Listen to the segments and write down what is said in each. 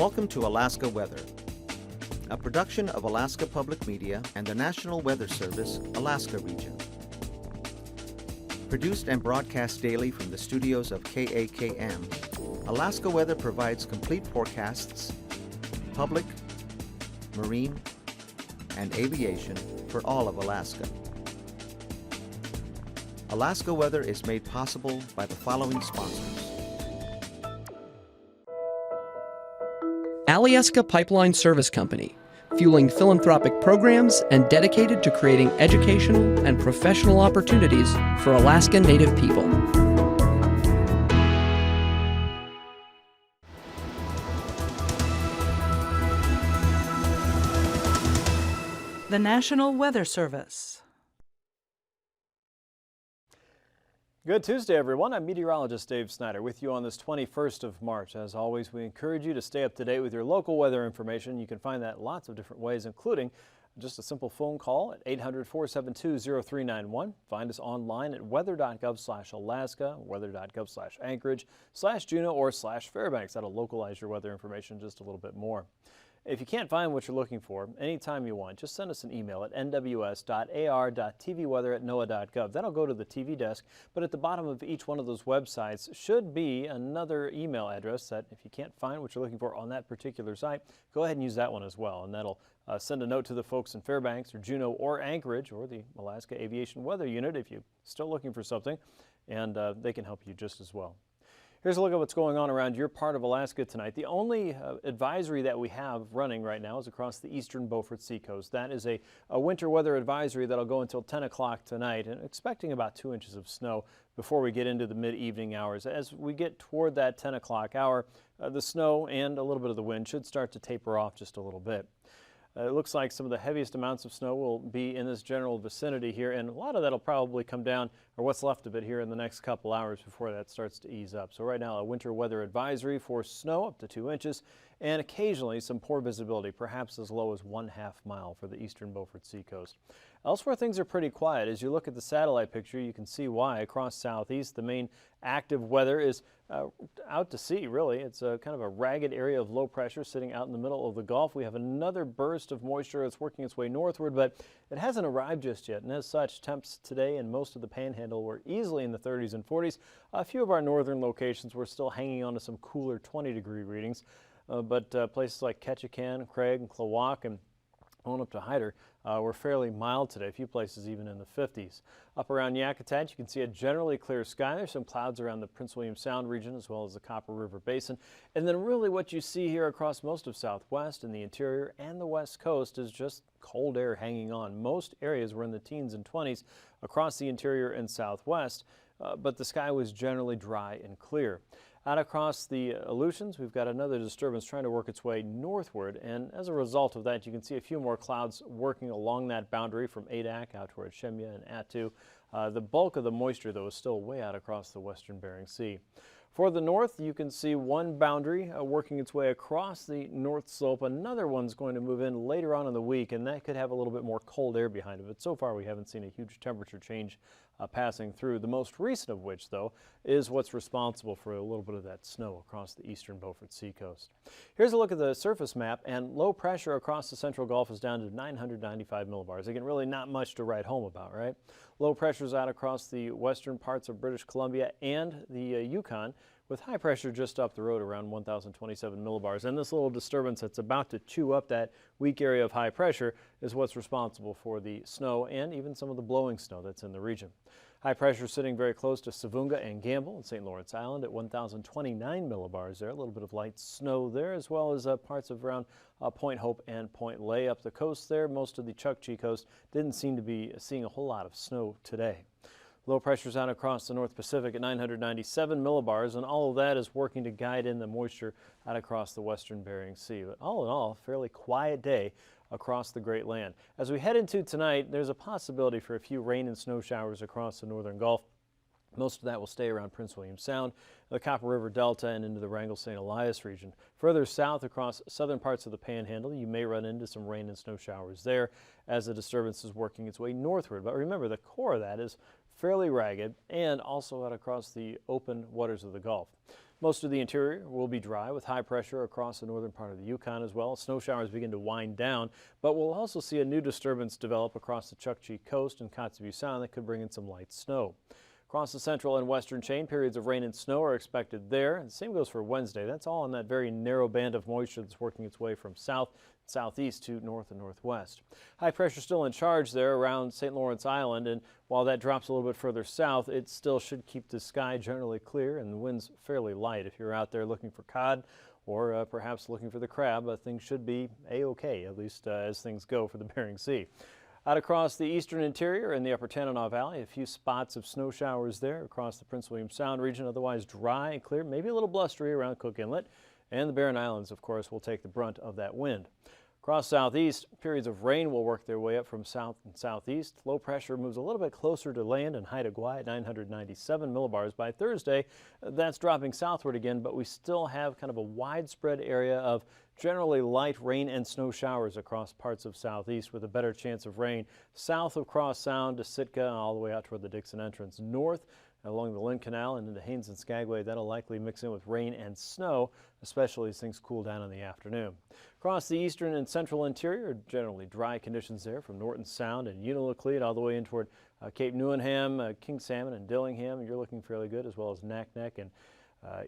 Welcome to Alaska Weather, a production of Alaska Public Media and the National Weather Service, Alaska Region. Produced and broadcast daily from the studios of KAKM, Alaska Weather provides complete forecasts, public, marine, and aviation for all of Alaska. Alaska Weather is made possible by the following sponsors. Alyeska Pipeline Service Company, fueling philanthropic programs and dedicated to creating educational and professional opportunities for Alaska Native people. The National Weather Service. Good Tuesday, everyone. I'm meteorologist Dave Snider with you on this 21st of March. As always, we encourage you to stay up to date with your local weather information. You can find that lots of different ways, including just a simple phone call at 800-472-0391. Find us online at weather.gov/Alaska, weather.gov/Anchorage/Juneau, or /Fairbanks. That'll localize your weather information just a little bit more. If you can't find what you're looking for anytime you want, just send us an email at nws.ar.tvweather@noaa.gov. That'll go to the TV desk, but at the bottom of each one of those websites should be another email address that if you can't find what you're looking for on that particular site, go ahead and use that one as well, and that'll send a note to the folks in Fairbanks or Juneau or Anchorage or the Alaska Aviation Weather Unit if you're still looking for something, and they can help you just as well. Here's a look at what's going on around your part of Alaska tonight. The only advisory that we have running right now is across the eastern Beaufort Seacoast. That is a winter weather advisory that'll go until 10 o'clock tonight, and expecting about 2 inches of snow before we get into the mid-evening hours. As we get toward that 10 o'clock hour, the snow and a little bit of the wind should start to taper off just a little bit. It looks like some of the heaviest amounts of snow will be in this general vicinity here, and a lot of that will probably come down, or what's left of it, here in the next couple hours before that starts to ease up. So right now, a winter weather advisory for snow up to 2 inches, and occasionally some poor visibility, perhaps as low as 1/2 mile for the eastern Beaufort Seacoast. Elsewhere, things are pretty quiet. As you look at the satellite picture, you can see why. Across southeast, the main active weather is out to sea, really. It's a kind of a ragged area of low pressure sitting out in the middle of the Gulf. We have another burst of moisture that's working its way northward, but it hasn't arrived just yet. And as such, temps today in most of the Panhandle were easily in the 30s and 40s. A few of our northern locations were still hanging on to some cooler 20-degree readings, but places like Ketchikan, Craig, and Klawock, and on up to Hyder were fairly mild today, a few places even in the 50s. Up around Yakutat, you can see a generally clear sky. There's some clouds around the Prince William Sound region as well as the Copper River Basin. And then really what you see here across most of Southwest and the interior and the West Coast is just cold air hanging on. Most areas were in the teens and 20s across the interior and Southwest, but the sky was generally dry and clear. Out across the Aleutians, we've got another disturbance trying to work its way northward, and as a result of that, you can see a few more clouds working along that boundary from Adak out toward Shemya and Attu. The bulk of the moisture, though, is still way out across the western Bering Sea. For the north, you can see one boundary working its way across the north slope. Another one's going to move in later on in the week, and that could have a little bit more cold air behind it. But so far, we haven't seen a huge temperature change passing through. The most recent of which, though, is what's responsible for a little bit of that snow across the eastern Beaufort Seacoast. Here's a look at the surface map, and low pressure across the central Gulf is down to 995 millibars. Again, really not much to write home about, right? Low pressure's out across the western parts of British Columbia and the Yukon, with high pressure just up the road around 1,027 millibars. And this little disturbance that's about to chew up that weak area of high pressure is what's responsible for the snow and even some of the blowing snow that's in the region. High pressure sitting very close to Savunga and Gamble and St. Lawrence Island at 1,029 millibars there. A little bit of light snow there, as well as parts of around Point Hope and Point Lay up the coast there. Most of the Chukchi coast didn't seem to be seeing a whole lot of snow today. Low pressures out across the North Pacific at 997 millibars, and all of that is working to guide in the moisture out across the western Bering Sea. But all in all, a fairly quiet day across the Great Land. As we head into tonight, there's a possibility for a few rain and snow showers across the northern Gulf. Most of that will stay around Prince William Sound, the Copper River Delta, and into the Wrangell-St. Elias region. Further south across southern parts of the Panhandle, you may run into some rain and snow showers there as the disturbance is working its way northward. But remember, the core of that is fairly ragged and also out across the open waters of the Gulf. Most of the interior will be dry with high pressure across the northern part of the Yukon as well. Snow showers begin to wind down, but we'll also see a new disturbance develop across the Chukchi coast and Kotzebue Sound that could bring in some light snow. Across the central and western chain, periods of rain and snow are expected there. And the same goes for Wednesday. That's all in that very narrow band of moisture that's working its way from south, southeast to north and northwest. High pressure still in charge there around St. Lawrence Island, and while that drops a little bit further south, it still should keep the sky generally clear and the winds fairly light. If you're out there looking for cod or perhaps looking for the crab, things should be a-okay, at least as things go for the Bering Sea. Out across the eastern interior and the upper Tanana Valley, a few spots of snow showers there across the Prince William Sound region, otherwise dry and clear, maybe a little blustery around Cook Inlet. And the Barren Islands, of course, will take the brunt of that wind. Across southeast, periods of rain will work their way up from south and southeast. Low pressure moves a little bit closer to land in Haida Gwaii at 997 millibars by Thursday. That's dropping southward again, but we still have kind of a widespread area of generally light rain and snow showers across parts of southeast with a better chance of rain south of Cross Sound to Sitka all the way out toward the Dixon entrance. North along the Lynn Canal and into Haines and Skagway, that'll likely mix in with rain and snow, especially as things cool down in the afternoon. Across the eastern and central interior, generally dry conditions there from Norton Sound and Unalakleet all the way in toward Cape Newenham, King Salmon and Dillingham. You're looking fairly good, as well as Naknek and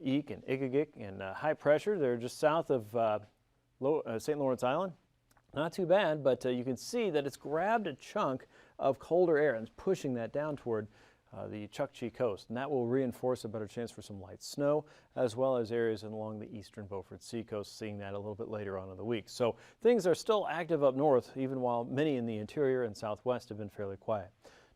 Eek and Ikagik. And high pressure, they're just south of St. Lawrence Island. Not too bad, but you can see that it's grabbed a chunk of colder air and is pushing that down toward the Chukchi coast, and that will reinforce a better chance for some light snow, as well as areas along the eastern Beaufort Sea coast, seeing that a little bit later on in the week. So things are still active up north, even while many in the interior and southwest have been fairly quiet.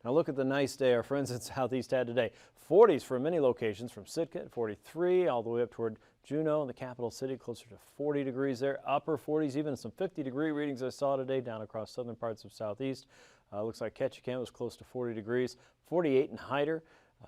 Now look at the nice day our friends in southeast had today. 40s for many locations, from Sitka at 43 all the way up toward Juneau and the capital city, closer to 40 degrees there. Upper 40s, even some 50-degree readings I saw today down across southern parts of southeast. Looks like Ketchikan was close to 40 degrees. 48 in Hyder.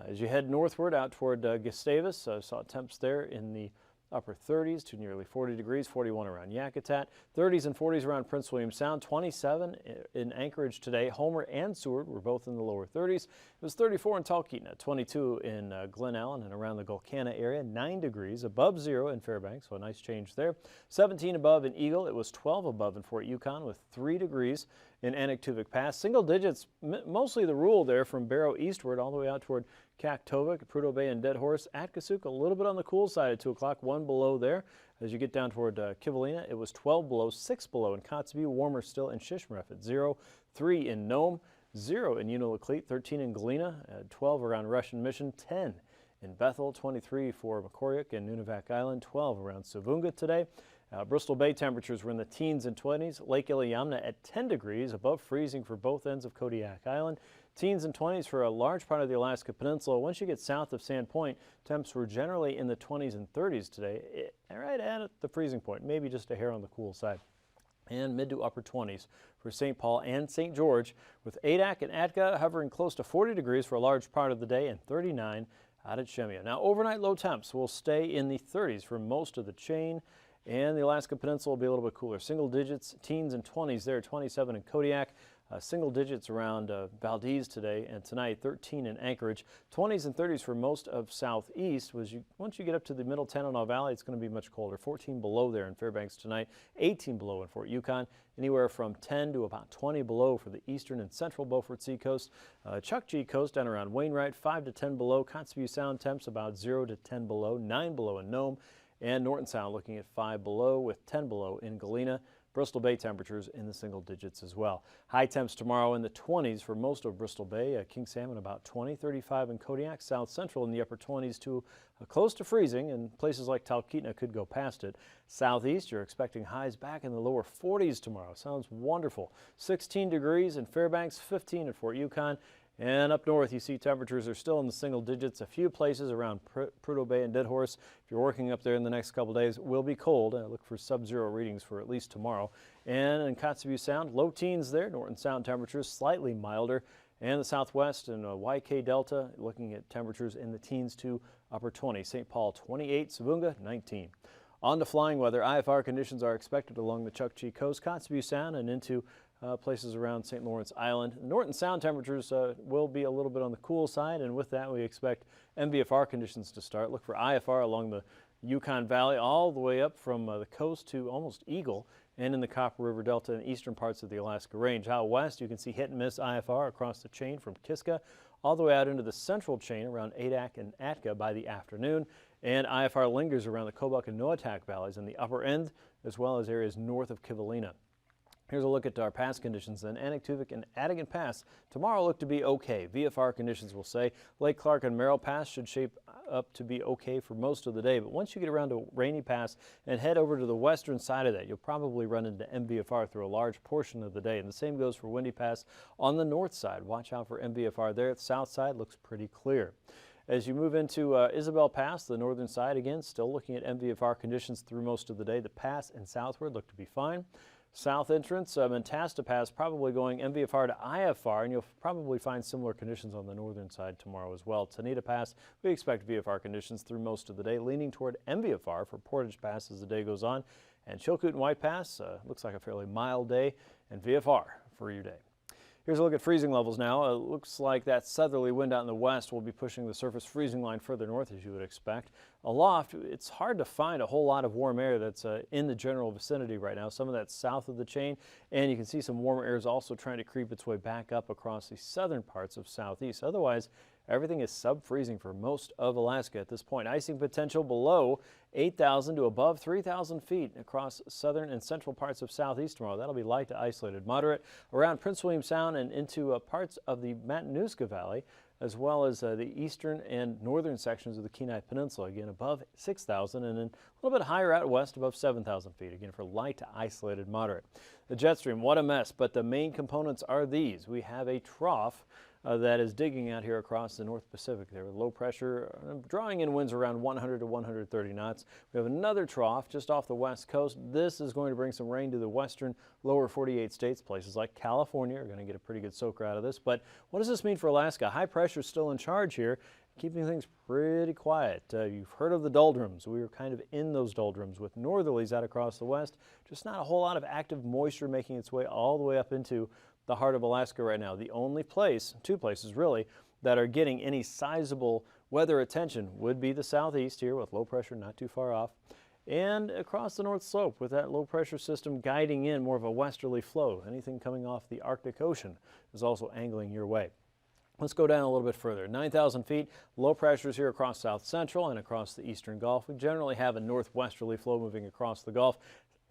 As you head northward out toward Gustavus, saw temps there in the upper 30s to nearly 40 degrees, 41 around Yakutat, 30s and 40s around Prince William Sound, 27 in Anchorage today. Homer and Seward were both in the lower 30s. It was 34 in Talkeetna, 22 in Glen Ellen and around the Golconda area, 9 degrees above zero in Fairbanks, so a nice change there. 17 above in Eagle. It was 12 above in Fort Yukon with 3 degrees in Anaktuvuk Pass. Single digits, mostly the rule there from Barrow eastward all the way out toward Kaktovik, Prudhoe Bay, and Dead Horse. At Kasuk, a little bit on the cool side at 2 o'clock, 1 below there. As you get down toward Kivalina, it was 12 below, 6 below in Kotzebue, warmer still in Shishmaref at 0, 3 in Nome, 0 in Unalakleet, 13 in Galena, 12 around Russian Mission, 10 in Bethel, 23 for Makoriak and Nunivak Island, 12 around Savunga today. Bristol Bay temperatures were in the teens and 20s. Lake Iliamna at 10 degrees, above freezing for both ends of Kodiak Island. Teens and 20s for a large part of the Alaska Peninsula. Once you get south of Sand Point, temps were generally in the 20s and 30s today, right at the freezing point, maybe just a hair on the cool side. And mid to upper 20s for St. Paul and St. George, with Adak and Atka hovering close to 40 degrees for a large part of the day and 39 out at Shemya. Now, overnight low temps will stay in the 30s for most of the chain, and the Alaska Peninsula will be a little bit cooler. Single digits, teens and 20s there, 27 in Kodiak. Single digits around Valdez today and tonight, 13 in Anchorage. 20s and 30s for most of southeast. Once you get up to the middle Tanana Valley, it's going to be much colder. 14 below there in Fairbanks tonight, 18 below in Fort Yukon, anywhere from 10 to about 20 below for the eastern and central Beaufort Sea coast. Chukchi coast down around Wainwright, 5 to 10 below. Kotzebue Sound temps about 0 to 10 below, 9 below in Nome. And Norton Sound looking at 5 below with 10 below in Galena. Bristol Bay temperatures in the single digits as well. High temps tomorrow in the 20s for most of Bristol Bay. King Salmon about 20, 35 in Kodiak. South Central in the upper 20s to close to freezing, and places like Talkeetna could go past it. Southeast, you're expecting highs back in the lower 40s tomorrow. Sounds wonderful. 16 degrees in Fairbanks, 15 at Fort Yukon. And up north, you see temperatures are still in the single digits. A few places around Prudhoe Bay and Dead Horse, if you're working up there in the next couple days, will be cold. Look for sub-zero readings for at least tomorrow. And in Kotzebue Sound, low teens there. Norton Sound temperatures slightly milder. And the southwest and YK Delta, looking at temperatures in the teens to upper 20s. St. Paul 28, Savunga 19. On to flying weather. IFR conditions are expected along the Chukchi coast, Kotzebue Sound, and into places around St. Lawrence Island. Norton Sound temperatures will be a little bit on the cool side, and with that we expect MVFR conditions to start. Look for IFR along the Yukon Valley all the way up from the coast to almost Eagle, and in the Copper River Delta and eastern parts of the Alaska Range. Out west you can see hit and miss IFR across the chain from Kiska all the way out into the central chain around Adak and Atka by the afternoon, and IFR lingers around the Kobuk and Noatak valleys in the upper end as well as areas north of Kivalina. Here's a look at our pass conditions. Then Anaktuvik and Adigan Pass tomorrow look to be okay. VFR conditions will say Lake Clark and Merrill Pass should shape up to be okay for most of the day. But once you get around to Rainy Pass and head over to the western side of that, you'll probably run into MVFR through a large portion of the day. And the same goes for Windy Pass on the north side. Watch out for MVFR there. The south side looks pretty clear. As you move into Isabel Pass, the northern side, again, still looking at MVFR conditions through most of the day. The pass and southward look to be fine. South entrance, Mentasta Pass probably going MVFR to IFR, and you'll probably find similar conditions on the northern side tomorrow as well. Tanita Pass, we expect VFR conditions through most of the day, leaning toward MVFR for Portage Pass as the day goes on. And Chilkoot and White Pass, looks like a fairly mild day, and VFR for your day. Here's a look at freezing levels now. It looks like that southerly wind out in the west will be pushing the surface freezing line further north, as you would expect. Aloft, it's hard to find a whole lot of warm air that's in the general vicinity right now. Some of that's south of the chain, and you can see some warmer air is also trying to creep its way back up across the southern parts of southeast. Otherwise, everything is sub-freezing for most of Alaska at this point. Icing potential below 8,000 to above 3,000 feet across southern and central parts of southeast tomorrow. That'll be light to isolated moderate around Prince William Sound and into parts of the Matanuska Valley, as well as the eastern and northern sections of the Kenai Peninsula. Again, above 6,000, and then a little bit higher out west, above 7,000 feet. Again, for light to isolated moderate. The jet stream, what a mess, but the main components are these. We have a trough that is digging out here across the North Pacific there with low pressure, drawing in winds around 100 to 130 knots. We have another trough just off the west coast. This is going to bring some rain to the western lower 48 states. Places like California are going to get a pretty good soaker out of this. But what does this mean for Alaska? High pressure is still in charge here, keeping things pretty quiet. You've heard of the doldrums. We were kind of in those doldrums with northerlies out across the west. Just not a whole lot of active moisture making its way all the way up into the heart of Alaska right now. The only place, two places really, that are getting any sizable weather attention would be the southeast here with low pressure not too far off, and across the north slope with that low pressure system guiding in more of a westerly flow. Anything coming off the Arctic Ocean is also angling your way. Let's go down a little bit further. 9,000 feet, low pressures here across south central and across the eastern Gulf. We generally have a northwesterly flow moving across the Gulf.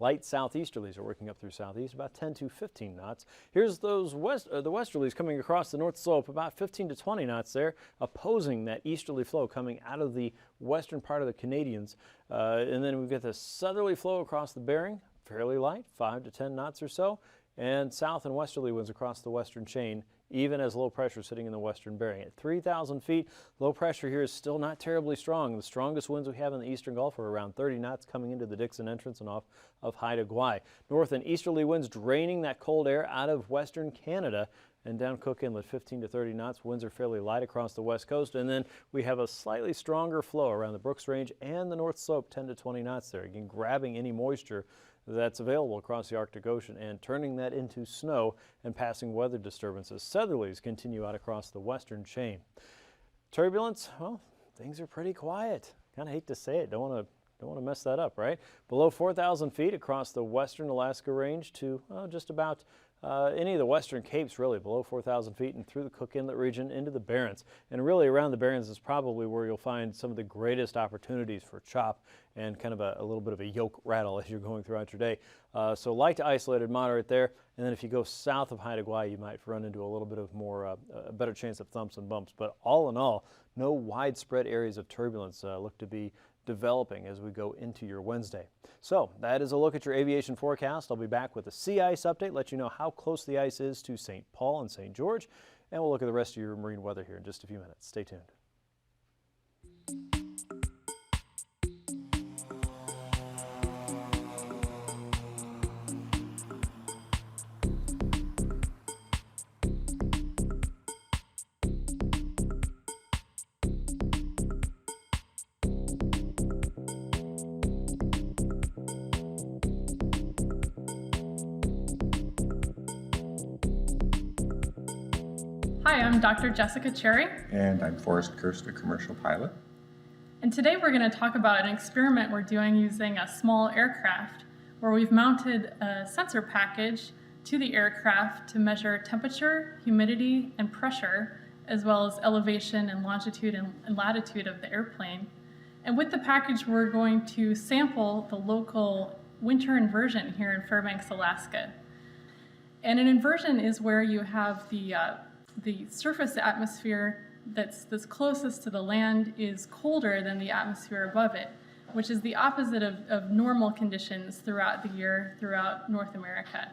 Light southeasterlies are working up through southeast, about 10 to 15 knots. Here's those the westerlies coming across the north slope, about 15 to 20 knots there, opposing that easterly flow coming out of the western part of the Canadians. And then we've got the southerly flow across the Bering, fairly light, 5 to 10 knots or so, and south and westerly winds across the western chain, even as low pressure sitting in the western Bering. At 3,000 feet, low pressure here is still not terribly strong. The strongest winds we have in the eastern Gulf are around 30 knots coming into the Dixon entrance and off of Haida Gwaii. North and easterly winds draining that cold air out of western Canada, and down Cook Inlet 15 to 30 knots. Winds are fairly light across the west coast, and then we have a slightly stronger flow around the Brooks Range and the north slope, 10 to 20 knots there. Again, grabbing any moisture that's available across the Arctic Ocean and turning that into snow and passing weather disturbances. Southerlies continue out across the western chain. Turbulence, well, things are pretty quiet. Kind of hate to say it, don't want to mess that up, right? Below 4,000 feet across the western Alaska Range to just about any of the western capes, really, below 4,000 feet and through the Cook Inlet region into the Barrens. And really around the Barrens is probably where you'll find some of the greatest opportunities for chop and kind of a little bit of a yoke rattle as you're going throughout your day. So light to isolated moderate there. And then if you go south of Haida Gwaii, you might run into a little bit of more, a better chance of thumps and bumps. But all in all, no widespread areas of turbulence look to be developing as we go into your Wednesday. So that is a look at your aviation forecast. I'll be back with a sea ice update, let you know how close the ice is to St. Paul and St. George, and we'll look at the rest of your marine weather here in just a few minutes. Stay tuned. Hi, I'm Dr. Jessica Cherry. And I'm Forrest Kirst, a commercial pilot. And today we're going to talk about an experiment we're doing using a small aircraft where we've mounted a sensor package to the aircraft to measure temperature, humidity, and pressure, as well as elevation and longitude and latitude of the airplane. And with the package, we're going to sample the local winter inversion here in Fairbanks, Alaska. And an inversion is where you have the surface atmosphere that's closest to the land is colder than the atmosphere above it, which is the opposite of normal conditions throughout the year throughout North America.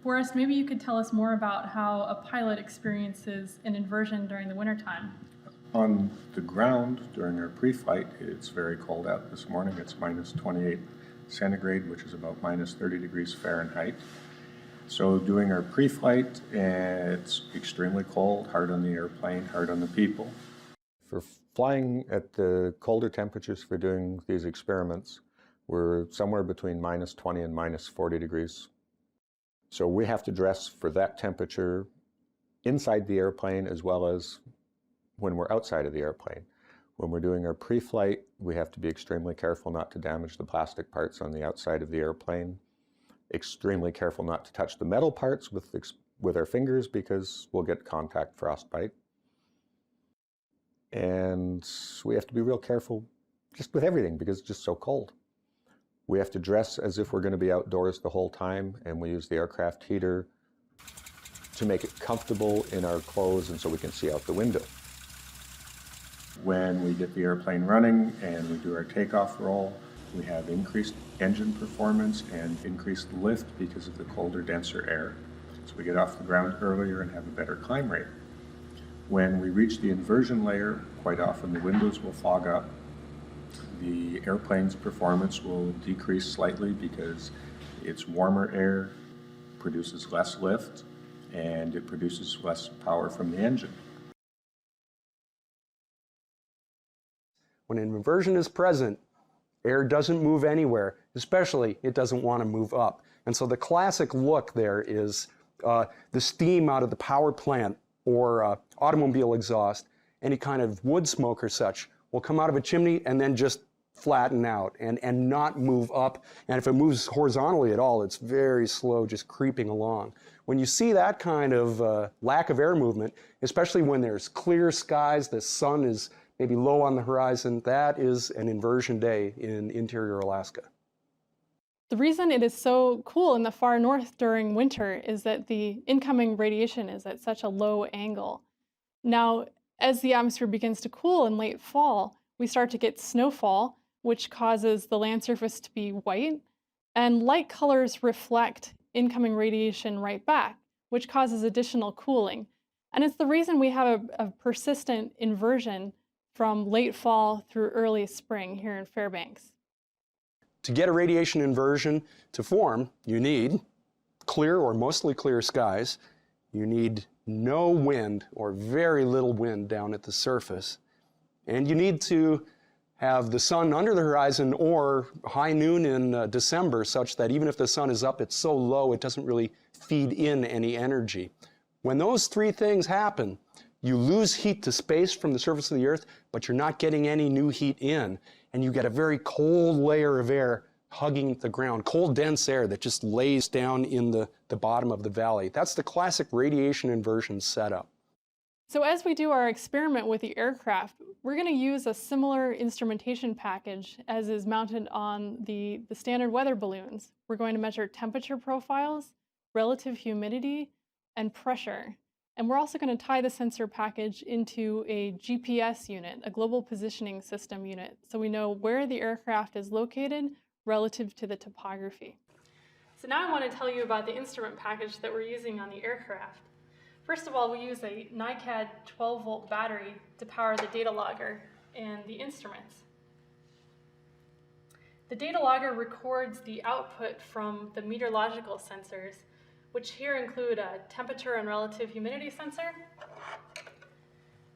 Forrest, maybe you could tell us more about how a pilot experiences an inversion during the wintertime. On the ground during our pre-flight, it's very cold out this morning. It's minus 28 centigrade, which is about minus 30 degrees Fahrenheit. So doing our pre-flight, it's extremely cold, hard on the airplane, hard on the people. For flying at the colder temperatures for doing these experiments, we're somewhere between minus 20 and minus 40 degrees. So we have to dress for that temperature inside the airplane as well as when we're outside of the airplane. When we're doing our pre-flight, we have to be extremely careful not to damage the plastic parts on the outside of the airplane. Extremely careful not to touch the metal parts with our fingers because we'll get contact frostbite. And we have to be real careful just with everything because it's just so cold. We have to dress as if we're going to be outdoors the whole time, and we use the aircraft heater to make it comfortable in our clothes and so we can see out the window. When we get the airplane running and we do our takeoff roll, we have increased engine performance and increased lift because of the colder, denser air. So we get off the ground earlier and have a better climb rate. When we reach the inversion layer, quite often the windows will fog up. The airplane's performance will decrease slightly because it's warmer air, produces less lift, and it produces less power from the engine. When an inversion is present, air doesn't move anywhere, especially it doesn't want to move up. And so the classic look there is the steam out of the power plant or automobile exhaust, any kind of wood smoke or such, will come out of a chimney and then just flatten out and not move up. And if it moves horizontally at all, it's very slow, just creeping along. When you see that kind of lack of air movement, especially when there's clear skies, the sun is maybe low on the horizon, that is an inversion day in interior Alaska. The reason it is so cool in the far north during winter is that the incoming radiation is at such a low angle. Now, as the atmosphere begins to cool in late fall, we start to get snowfall, which causes the land surface to be white, and light colors reflect incoming radiation right back, which causes additional cooling. And it's the reason we have a persistent inversion from late fall through early spring here in Fairbanks. To get a radiation inversion to form, you need clear or mostly clear skies. You need no wind or very little wind down at the surface. And you need to have the sun under the horizon or high noon in December such that even if the sun is up, it's so low it doesn't really feed in any energy. When those three things happen, you lose heat to space from the surface of the Earth, but you're not getting any new heat in, and you get a very cold layer of air hugging the ground, cold, dense air that just lays down in the bottom of the valley. That's the classic radiation inversion setup. So as we do our experiment with the aircraft, we're going to use a similar instrumentation package as is mounted on the standard weather balloons. We're going to measure temperature profiles, relative humidity, and pressure. And we're also going to tie the sensor package into a GPS unit, a global positioning system unit, so we know where the aircraft is located relative to the topography. So now I want to tell you about the instrument package that we're using on the aircraft. First of all, we use a NiCad 12-volt battery to power the data logger and the instruments. The data logger records the output from the meteorological sensors, which here include a temperature and relative humidity sensor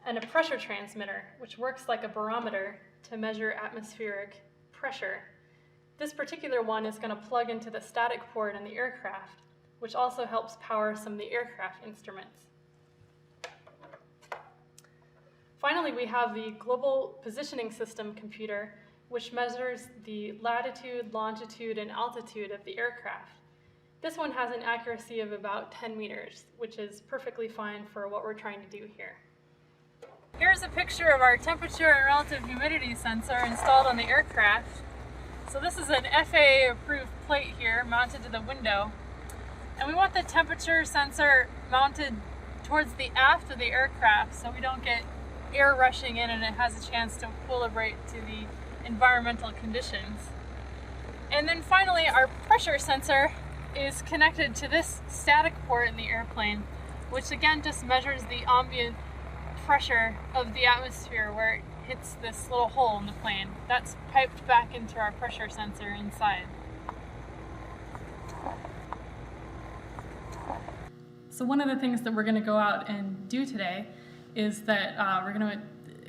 and a pressure transmitter, which works like a barometer to measure atmospheric pressure. This particular one is going to plug into the static port in the aircraft, which also helps power some of the aircraft instruments. Finally, we have the Global Positioning System computer, which measures the latitude, longitude, and altitude of the aircraft. This one has an accuracy of about 10 meters, which is perfectly fine for what we're trying to do here. Here's a picture of our temperature and relative humidity sensor installed on the aircraft. So this is an FAA-approved plate here mounted to the window. And we want the temperature sensor mounted towards the aft of the aircraft so we don't get air rushing in and it has a chance to equilibrate to the environmental conditions. And then finally, our pressure sensor is connected to this static port in the airplane, which again just measures the ambient pressure of the atmosphere where it hits this little hole in the plane. That's piped back into our pressure sensor inside. So one of the things that we're going to go out and do today is that we're going to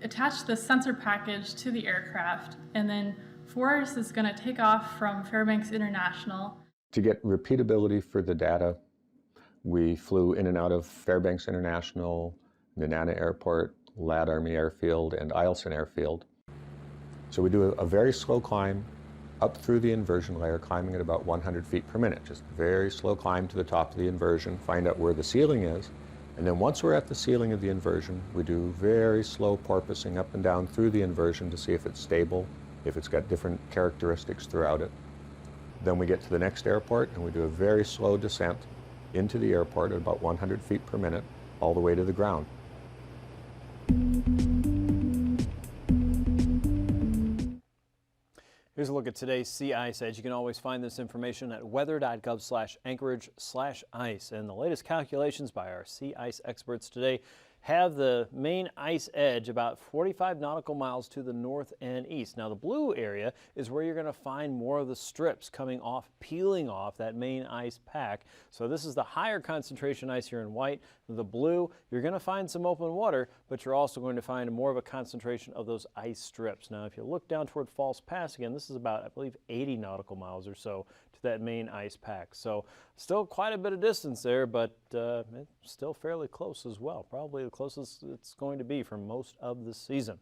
attach the sensor package to the aircraft, and then Forrest is going to take off from Fairbanks International. To get repeatability for the data, we flew in and out of Fairbanks International, Nenana Airport, Ladd Army Airfield, and Eielson Airfield. So we do a very slow climb up through the inversion layer, climbing at about 100 feet per minute. Just a very slow climb to the top of the inversion, find out where the ceiling is, and then once we're at the ceiling of the inversion, we do very slow porpoising up and down through the inversion to see if it's stable, if it's got different characteristics throughout it. Then we get to the next airport and we do a very slow descent into the airport at about 100 feet per minute, all the way to the ground. Here's a look at today's sea ice edge. You can always find this information at weather.gov/Anchorage/ice. And the latest calculations by our sea ice experts today have the main ice edge about 45 nautical miles to the north and east. Now the blue area is where you're going to find more of the strips coming off, peeling off that main ice pack. So this is the higher concentration ice here in white. The blue, you're going to find some open water, but you're also going to find more of a concentration of those ice strips. Now if you look down toward False Pass again, this is about, I believe, 80 nautical miles or so to that main ice pack. So still quite a bit of distance there, but it's still fairly close as well. Probably the closest it's going to be for most of the season.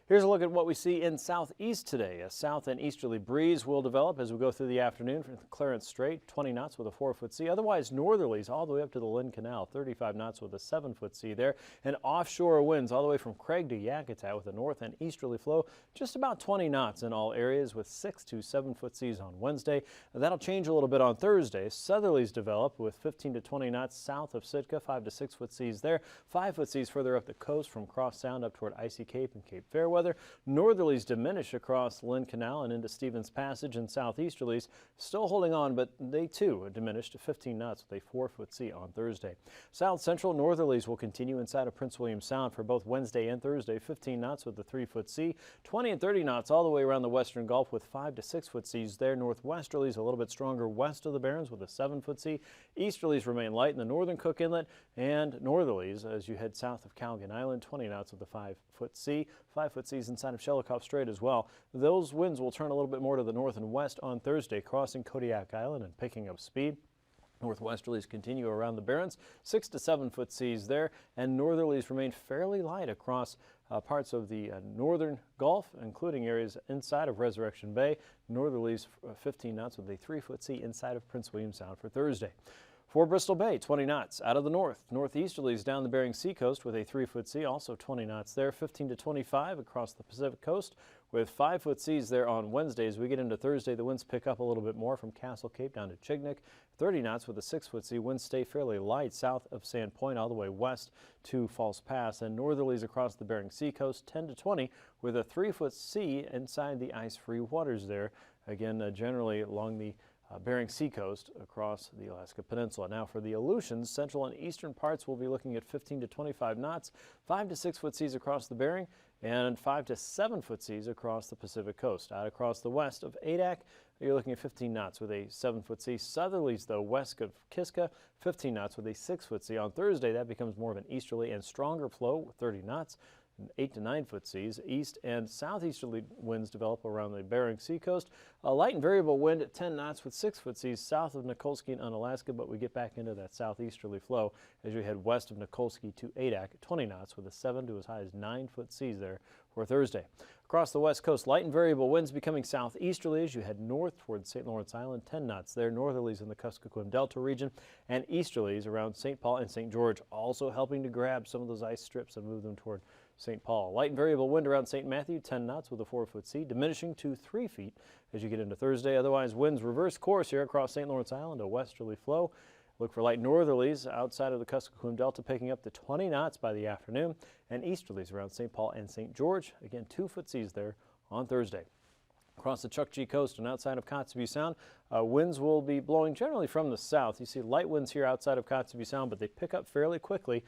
Here's a look at what we see in southeast today. A south and easterly breeze will develop as we go through the afternoon from Clarence Strait, 20 knots with a 4-foot sea. Otherwise, northerlies all the way up to the Lynn Canal, 35 knots with a 7-foot sea there. And offshore winds all the way from Craig to Yakutat with a north and easterly flow, just about 20 knots in all areas with 6 to 7-foot seas on Wednesday. That'll change a little bit on Thursday. Southerlies develop with 15 to 20 knots south of Sitka, 5 to 6-foot seas there. 5-foot seas further up the coast from Cross Sound up toward Icy Cape and Cape Fairweather. Northerlies diminish across Lynn Canal and into Stevens Passage, and southeasterlies still holding on, but they too are diminished to 15 knots with a 4-foot sea on Thursday. South central northerlies will continue inside of Prince William Sound for both Wednesday and Thursday, 15 knots with a 3-foot sea, 20 and 30 knots all the way around the western Gulf with 5 to 6-foot seas there. Northwesterlies a little bit stronger west of the Barrens with a 7-foot sea. Easterlies remain light in the northern Cook Inlet, and northerlies as you head south of Calgan Island, 20 knots with a 5-foot sea. 5-foot seas inside of Shelikof Strait as well. Those winds will turn a little bit more to the north and west on Thursday, crossing Kodiak Island and picking up speed. Northwesterlies continue around the Barrens, 6 to 7-foot seas there, and northerlies remain fairly light across parts of the northern Gulf, including areas inside of Resurrection Bay. Northerlies 15 knots with a 3-foot sea inside of Prince William Sound for Thursday. For Bristol Bay, 20 knots out of the north. Northeasterlies down the Bering Sea coast with a 3-foot sea, also 20 knots there. 15 to 25 across the Pacific coast with 5-foot seas there on Wednesday. As we get into Thursday, the winds pick up a little bit more from Castle Cape down to Chignik. 30 knots with a 6-foot sea. Winds stay fairly light south of Sand Point all the way west to False Pass. And northerlies across the Bering Sea coast, 10 to 20 with a 3-foot sea inside the ice-free waters there. Again, generally along the Bering Sea coast across the Alaska Peninsula. Now for the Aleutians, central and eastern parts will be looking at 15 to 25 knots, 5 to 6-foot seas across the Bering, and 5 to 7-foot seas across the Pacific coast. Out across the west of Adak, you're looking at 15 knots with a 7-foot sea. Southerlies, though, west of Kiska, 15 knots with a 6-foot sea. On Thursday, that becomes more of an easterly and stronger flow with 30 knots. 8 to 9 foot seas. East and southeasterly winds develop around the Bering Sea coast. A light and variable wind at 10 knots with 6 foot seas south of Nikolsky and Unalaska, but we get back into that southeasterly flow as you head west of Nikolsky to Adak at 20 knots with a 7 to as high as 9 foot seas there for Thursday. Across the west coast, light and variable winds becoming southeasterly as you head north towards St. Lawrence Island, 10 knots there. Northerlies in the Kuskokwim Delta region and easterlies around St. Paul and St. George, also helping to grab some of those ice strips and move them toward St. Paul. Light and variable wind around St. Matthew, 10 knots with a 4 foot sea, diminishing to 3 feet as you get into Thursday. Otherwise, winds reverse course here across St. Lawrence Island, a westerly flow. Look for light northerlies outside of the Kuskokwim Delta, picking up to 20 knots by the afternoon, and easterlies around St. Paul and St. George. Again, 2 foot seas there on Thursday. Across the Chukchi coast and outside of Kotzebue Sound, winds will be blowing generally from the south. You see light winds here outside of Kotzebue Sound, but they pick up fairly quickly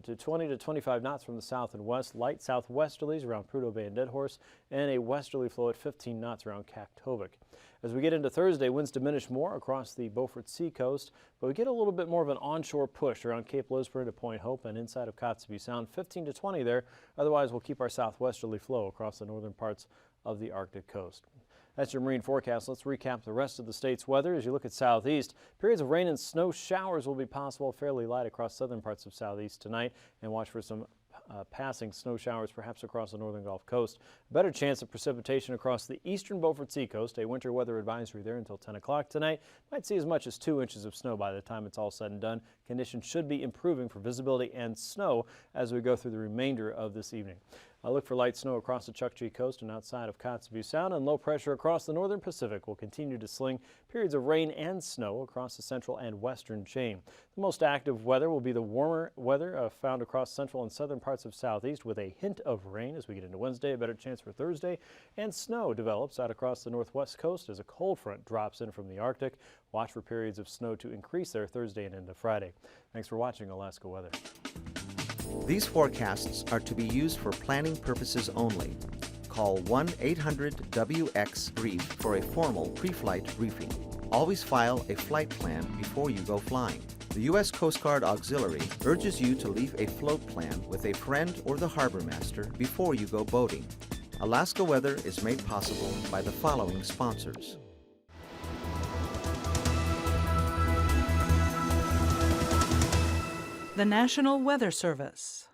to 20 to 25 knots from the south and west. Light southwesterlies around Prudhoe Bay and Dead Horse, and a westerly flow at 15 knots around Kaktovik. As we get into Thursday, winds diminish more across the Beaufort Sea coast, but we get a little bit more of an onshore push around Cape Lisburne to Point Hope and inside of Kotzebue Sound, 15 to 20 there. Otherwise, we'll keep our southwesterly flow across the northern parts of the Arctic coast. That's your marine forecast. Let's recap the rest of the state's weather. As you look at southeast, periods of rain and snow showers will be possible, fairly light across southern parts of southeast tonight, and watch for some passing snow showers perhaps across the northern Gulf Coast. A better chance of precipitation across the eastern Beaufort Sea coast. A winter weather advisory there until 10 o'clock tonight. Might see as much as 2 inches of snow by the time it's all said and done. Conditions should be improving for visibility and snow as we go through the remainder of this evening. I'll look for light snow across the Chukchi coast and outside of Kotzebue Sound, and low pressure across the northern Pacific will continue to sling periods of rain and snow across the central and western chain. The most active weather will be the warmer weather found across central and southern parts of southeast, with a hint of rain as we get into Wednesday. A better chance for Thursday, and snow develops out across the northwest coast as a cold front drops in from the Arctic. Watch for periods of snow to increase there Thursday and into Friday. Thanks for watching Alaska Weather. These forecasts are to be used for planning purposes only. Call 1-800-WX-BRIEF for a formal pre-flight briefing. Always file a flight plan before you go flying. The U.S. Coast Guard Auxiliary urges you to leave a float plan with a friend or the harbor master before you go boating. Alaska Weather is made possible by the following sponsors. The National Weather Service.